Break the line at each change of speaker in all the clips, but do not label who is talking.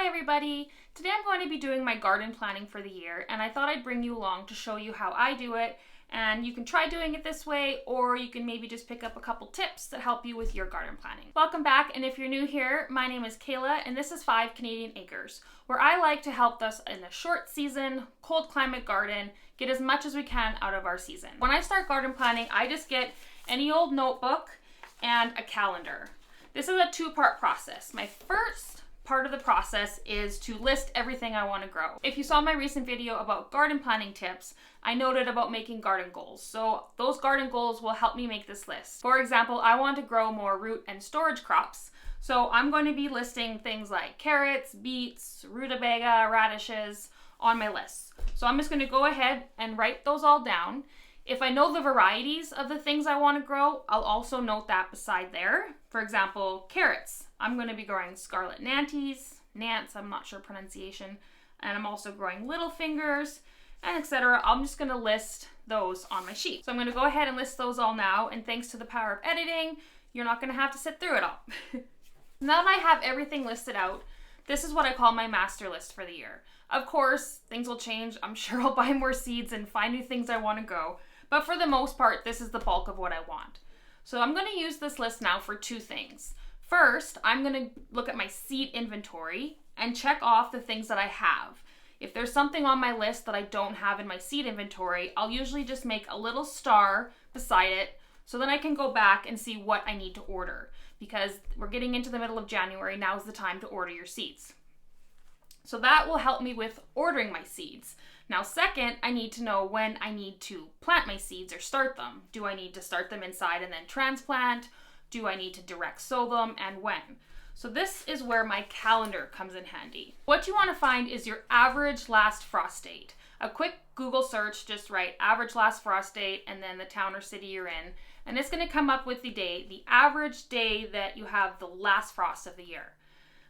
everybody! Today I'm going to be doing my garden planning for the year, and I thought I'd bring you along to show you how I do it, and you can try doing it this way, or you can maybe just pick up a couple tips that help you with your garden planning. Welcome back, and if you're new here, my name is Kayla, and this is 5 Canadian Acres, where I like to help us in a short season, cold climate garden, get as much as we can out of our season. When I start garden planning, I just get any old notebook and a calendar. This is a two-part process. My first part of the process is to list everything I want to grow. If you saw my recent video about garden planning tips, I noted about making garden goals. So those garden goals will help me make this list. For example, I want to grow more root and storage crops. So I'm going to be listing things like carrots, beets, rutabaga, radishes on my list. So I'm just going to go ahead and write those all down. If I know the varieties of the things I want to grow, I'll also note that beside there. For example, carrots. I'm going to be growing scarlet Nantes, I'm not sure pronunciation, and I'm also growing little fingers, and etc. I'm just going to list those on my sheet. So I'm going to go ahead and list those all now, and thanks to the power of editing, you're not going to have to sit through it all. Now that I have everything listed out, this is what I call my master list for the year. Of course, things will change. I'm sure I'll buy more seeds and find new things I want to grow, but for the most part, this is the bulk of what I want. So I'm going to use this list now for two things. First, I'm going to look at my seed inventory and check off the things that I have. If there's something on my list that I don't have in my seed inventory, I'll usually just make a little star beside it so then I can go back and see what I need to order. Because we're getting into the middle of January, now's the time to order your seeds. So that will help me with ordering my seeds. Now second, I need to know when I need to plant my seeds or start them. Do I need to start them inside and then transplant? Do I need to direct sow them, and when? So this is where my calendar comes in handy. What you want to find is your average last frost date. A quick Google search, just write average last frost date and then the town or city you're in, and it's going to come up with the average day that you have the last frost of the year.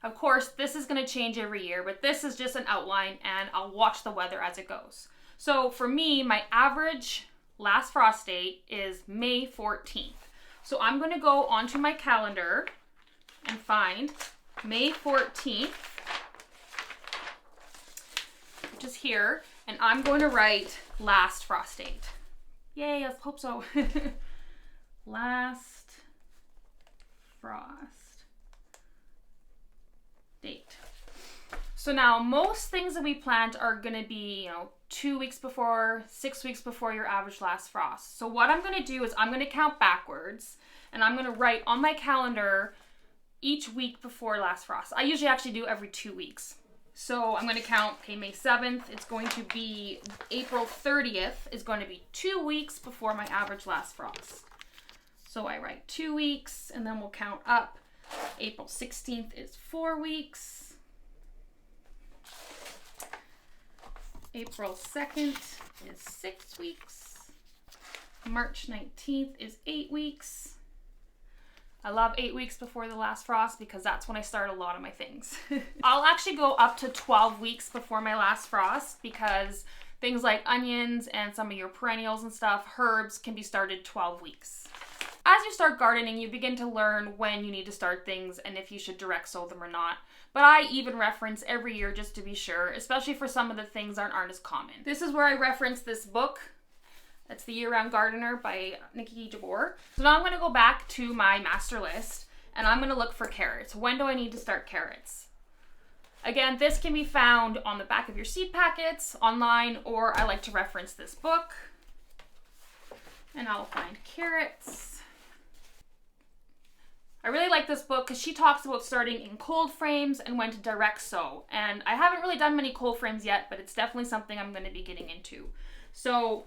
Of course, this is going to change every year, but this is just an outline and I'll watch the weather as it goes. So for me, my average last frost date is May 14th. So I'm going to go onto my calendar and find May 14th, which is here, and I'm going to write last frost date. Yay, let's hope so. Last frost date. So now most things that we plant are going to be, 2 weeks before, 6 weeks before your average last frost. So what I'm going to do is I'm going to count backwards and I'm going to write on my calendar each week before last frost. I usually actually do every 2 weeks. So I'm going to count, May 7th, it's going to be April 30th is going to be 2 weeks before my average last frost. So I write 2 weeks and then we'll count up. April 16th is 4 weeks. April 2nd is 6 weeks. March 19th is 8 weeks. I love 8 weeks before the last frost because that's when I start a lot of my things. I'll actually go up to 12 weeks before my last frost because things like onions and some of your perennials and stuff, herbs, can be started 12 weeks. As you start gardening, you begin to learn when you need to start things and if you should direct sow them or not. But I even reference every year just to be sure, especially for some of the things that aren't as common. This is where I reference this book. That's The Year-Round Gardener by Nikki Jabor. So now I'm going to go back to my master list and I'm going to look for carrots. When do I need to start carrots? Again, this can be found on the back of your seed packets, online, or I like to reference this book. And I'll find carrots. I really like this book because she talks about starting in cold frames and when to direct sow. And I haven't really done many cold frames yet, but it's definitely something I'm going to be getting into. So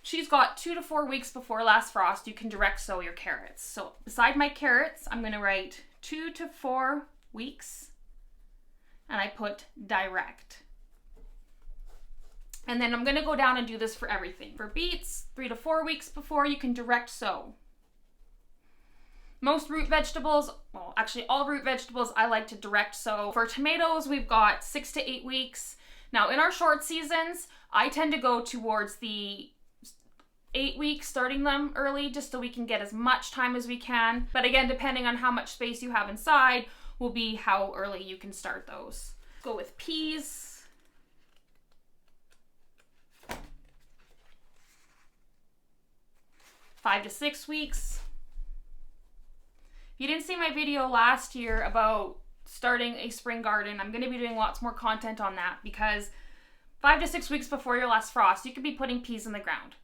she's got 2 to 4 weeks before last frost, you can direct sow your carrots. So beside my carrots, I'm going to write 2 to 4 weeks and I put direct. And then I'm going to go down and do this for everything. For beets, 3 to 4 weeks before you can direct sow. Most root vegetables, well, actually all root vegetables, I like to direct sow. For tomatoes, we've got 6 to 8 weeks. Now in our short seasons, I tend to go towards the 8 weeks, starting them early just so we can get as much time as we can. But again, depending on how much space you have inside will be how early you can start those. go with peas. Five to 6 weeks. If you didn't see my video last year about starting a spring garden, I'm going to be doing lots more content on that, because 5 to 6 weeks before your last frost, you could be putting peas in the ground.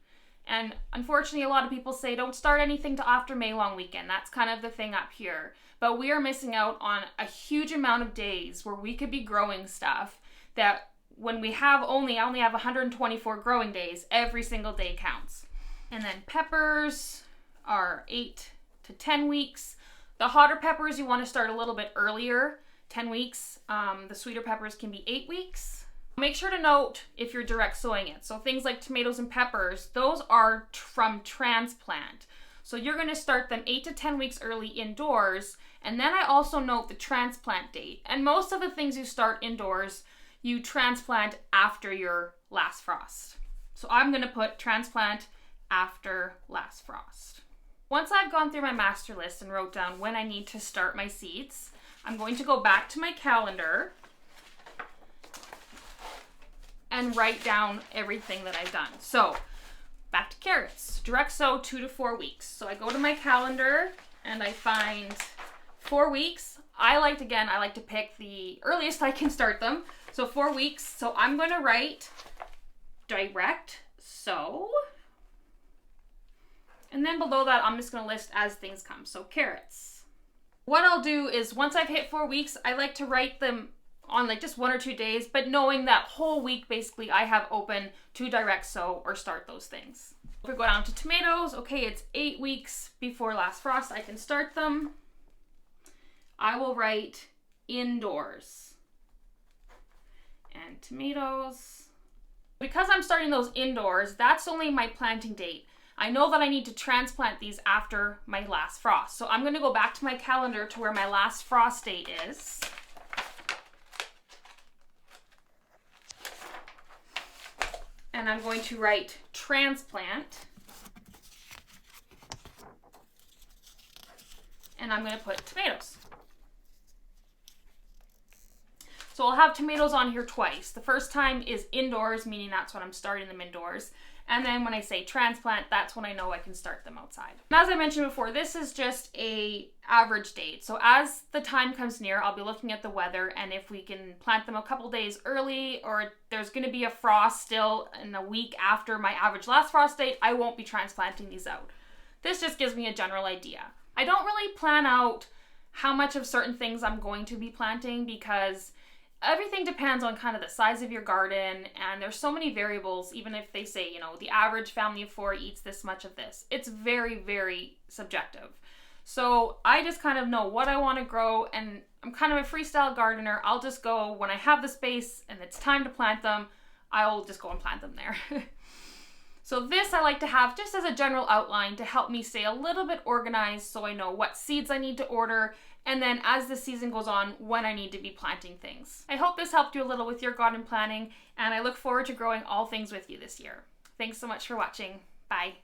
And unfortunately, a lot of people say don't start anything till after May long weekend. That's kind of the thing up here. But we are missing out on a huge amount of days where we could be growing stuff that when we have I only have 124 growing days, every single day counts. And then peppers are 8 to 10 weeks. The hotter peppers, you want to start a little bit earlier, 10 weeks. The sweeter peppers can be 8 weeks. Make sure to note if you're direct sowing it. So things like tomatoes and peppers, those are from transplant. So you're going to start them 8 to 10 weeks early indoors. And then I also note the transplant date. And most of the things you start indoors, you transplant after your last frost. So I'm going to put transplant after last frost. Once I've gone through my master list and wrote down when I need to start my seeds, I'm going to go back to my calendar and write down everything that I've done. So back to carrots, direct sow 2 to 4 weeks. So I go to my calendar and I find 4 weeks. I like to pick the earliest I can start them. So 4 weeks. So I'm going to write direct sow. And then below that, I'm just going to list as things come. So carrots. What I'll do is once I've hit 4 weeks, I like to write them on like just 1 or 2 days, but knowing that whole week basically I have open to direct sow or start those things. If we go down to tomatoes, okay, it's 8 weeks before last frost, I can start them. I will write indoors. And tomatoes. Because I'm starting those indoors, that's only my planting date. I know that I need to transplant these after my last frost. So I'm going to go back to my calendar to where my last frost date is. And I'm going to write transplant. And I'm going to put tomatoes. So I'll have tomatoes on here twice. The first time is indoors, meaning that's when I'm starting them indoors. And then when I say transplant, that's when I know I can start them outside. And as I mentioned before, this is just an average date. So as the time comes near, I'll be looking at the weather, and if we can plant them a couple days early, or there's going to be a frost still in a week after my average last frost date, I won't be transplanting these out. This just gives me a general idea. I don't really plan out how much of certain things I'm going to be planting, because everything depends on kind of the size of your garden, and there's so many variables. Even if they say, the average family of 4 eats this much of this, it's very, very subjective. So I just kind of know what I want to grow, and I'm kind of a freestyle gardener. I'll just go when I have the space and it's time to plant them, I'll just go and plant them there. So this I like to have just as a general outline to help me stay a little bit organized, so I know what seeds I need to order, and then as the season goes on, when I need to be planting things. I hope this helped you a little with your garden planning, and I look forward to growing all things with you this year. Thanks so much for watching. Bye.